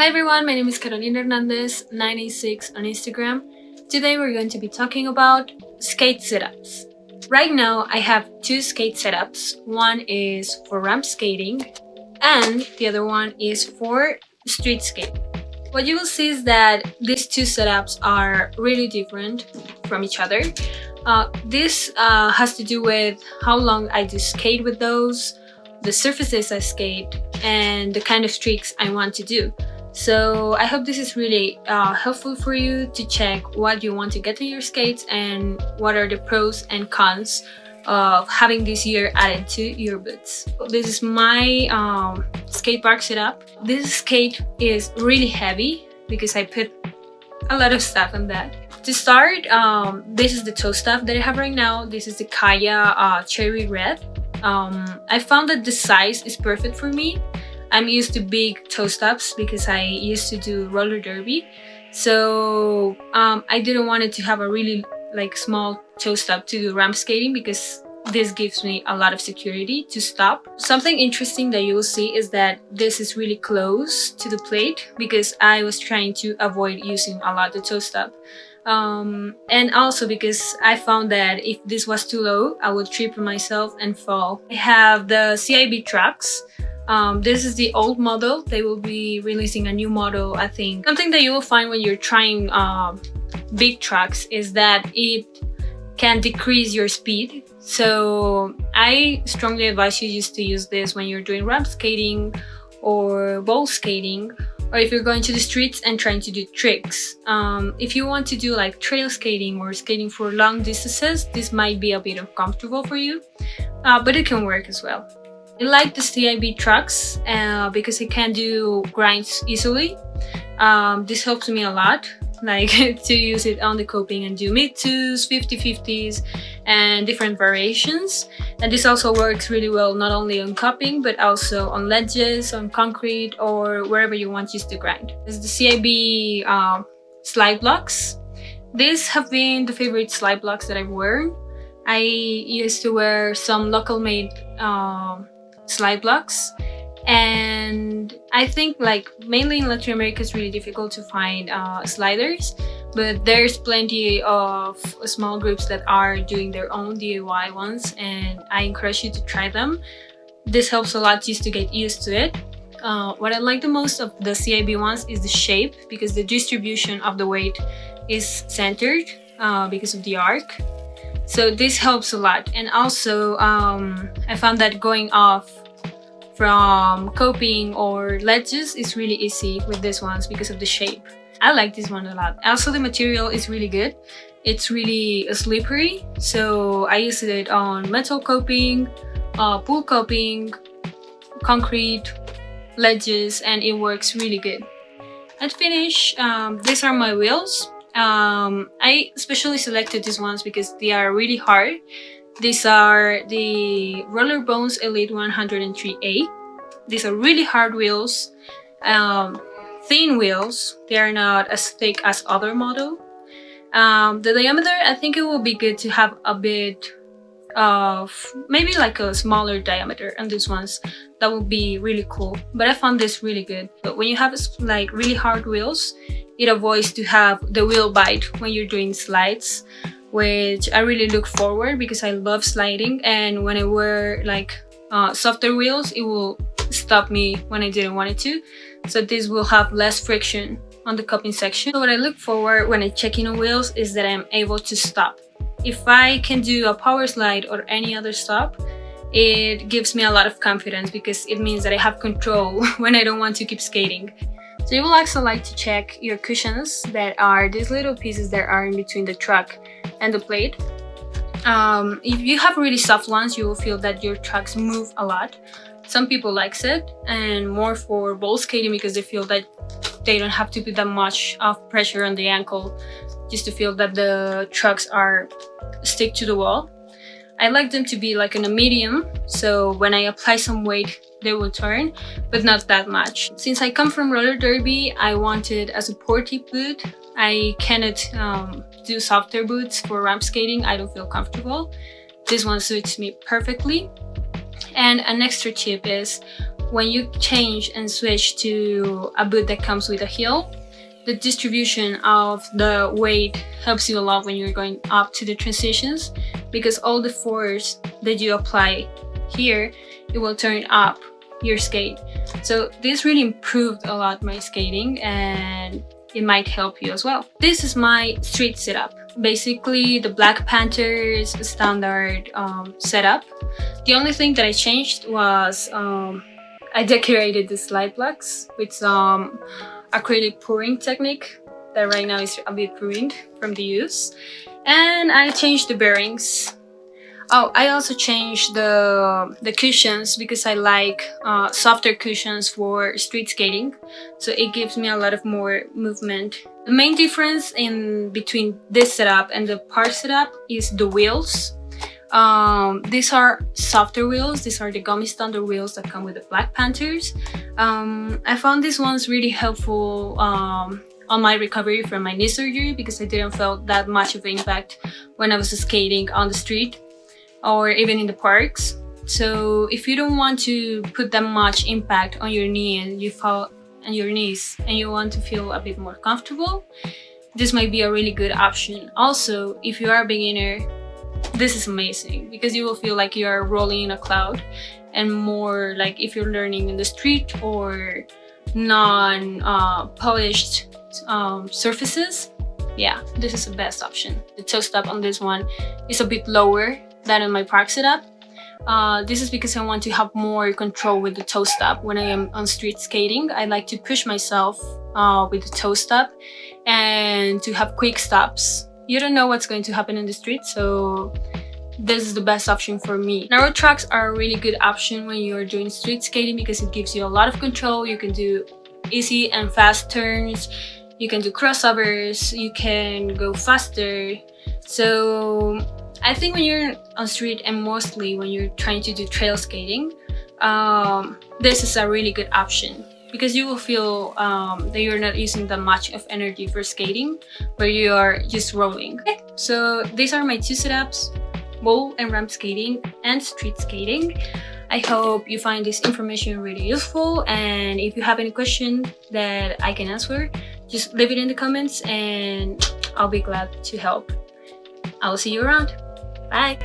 Hi everyone, my name is Carolina Hernandez, 986 on Instagram. Today we're going to be talking about skate setups. Right now I have two skate setups. One is for ramp skating and the other one is for street skating. What you will see is that these two setups are really different from each other. This has to do with how long I do skate with those, the surfaces I skate, and the kind of tricks I want to do. So I hope this is really helpful for you to check what you want to get to your skates and what are the pros and cons of having this gear added to your boots. This is my skate park setup. This skate is really heavy because I put a lot of stuff on that. To start, this is the toe stuff that I have right now. This is the Chaya cherry red. I found that the size is perfect for me. I'm used to big toe stops because I used to do roller derby. So I didn't want it to have a really small toe stop to do ramp skating because this gives me a lot of security to stop. Something interesting that you will see is that this is really close to the plate because I was trying to avoid using a lot the toe stop. And also because I found that if this was too low, I would trip myself and fall. I have the CIB tracks. This is the old model. They will be releasing a new model, I think. Something that you will find when you're trying big tracks is that it can decrease your speed. So I strongly advise you just to use this when you're doing ramp skating or bowl skating, or if you're going to the streets and trying to do tricks. If you want to do like trail skating or skating for long distances, this might be a bit uncomfortable for you, but it can work as well. I like the CIB trucks because I can do grinds easily. This helps me a lot, to use it on the coping and do mid-twos, 50-50s, and different variations. And this also works really well not only on cupping, but also on ledges, on concrete, or wherever you want to use the grind. There's the CIB slide blocks. These have been the favorite slide blocks that I've worn. I used to wear some local-made slide blocks, and I think mainly in Latin America it's really difficult to find sliders, but there's plenty of small groups that are doing their own DIY ones, and I encourage you to try them. This helps a lot just to get used to it. What I like the most of the CIB ones is the shape, because the distribution of the weight is centered because of the arc. So this helps a lot. And also I found that going off from coping or ledges is really easy with these ones because of the shape. I like this one a lot. Also, the material is really good. It's really slippery, so I use it on metal coping, pool coping, concrete, ledges, and it works really good. At finish, these are my wheels. I especially selected these ones because they are really hard. These are the Roller Bones Elite 103A. These are really hard wheels, thin wheels. They are not as thick as other model. The diameter, I think it will be good to have a bit of maybe a smaller diameter on these ones. That would be really cool. But I found this really good. But when you have really hard wheels, it avoids to have the wheel bite when you're doing slides, which I really look forward because I love sliding, and when I wear softer wheels, it will stop me when I didn't want it to. So this will have less friction on the cupping section. So what I look forward when I check in on wheels is that I'm able to stop. If I can do a power slide or any other stop, it gives me a lot of confidence because it means that I have control when I don't want to keep skating. So you will also like to check your cushions, that are these little pieces that are in between the truck and the plate. If you have really soft ones, you will feel that your trucks move a lot. Some people likes it, and more for bowl skating because they feel that they don't have to put that much of pressure on the ankle just to feel that the trucks are stick to the wall. I like them to be in a medium, so when I apply some weight, they will turn, but not that much. Since I come from roller derby, I wanted a supportive boot. I cannot do softer boots for ramp skating. I don't feel comfortable. This one suits me perfectly. And an extra tip is when you change and switch to a boot that comes with a heel, the distribution of the weight helps you a lot when you're going up to the transitions, because all the force that you apply here, it will turn up your skate. So this really improved a lot my skating, and it might help you as well. This is my street setup. Basically the Black Panther's standard setup. The only thing that I changed was I decorated the slide blocks with some acrylic pouring technique that right now is a bit ruined from the use. And I changed the bearings. Oh, I also changed the cushions because I like softer cushions for street skating. So it gives me a lot of more movement. The main difference in between this setup and the park setup is the wheels. These are softer wheels. These are the Gummy standard wheels that come with the Black Panthers. I found these ones really helpful on my recovery from my knee surgery, because I didn't feel that much of an impact when I was skating on the street or even in the parks. So if you don't want to put that much impact on your knee and you fall on your knees and you want to feel a bit more comfortable, this might be a really good option. Also, if you are a beginner, this is amazing because you will feel like you are rolling in a cloud, and more like if you're learning in the street or non-polished surfaces. Yeah, this is the best option. The toe stop on this one is a bit lower than in my park setup. This is because I want to have more control with the toe stop. When I am on street skating, I like to push myself with the toe stop and to have quick stops. You don't know what's going to happen in the street, so this is the best option for me. Narrow tracks are a really good option when you're doing street skating because it gives you a lot of control. You can do easy and fast turns, you can do crossovers, you can go faster. So I think when you're on street, and mostly when you're trying to do trail skating, this is a really good option because you will feel that you're not using that much of energy for skating, but you are just rolling. Okay, so these are my two setups: bowl and ramp skating and street skating. I hope you find this information really useful, and if you have any question that I can answer, just leave it in the comments and I'll be glad to help. I'll see you around. Bye!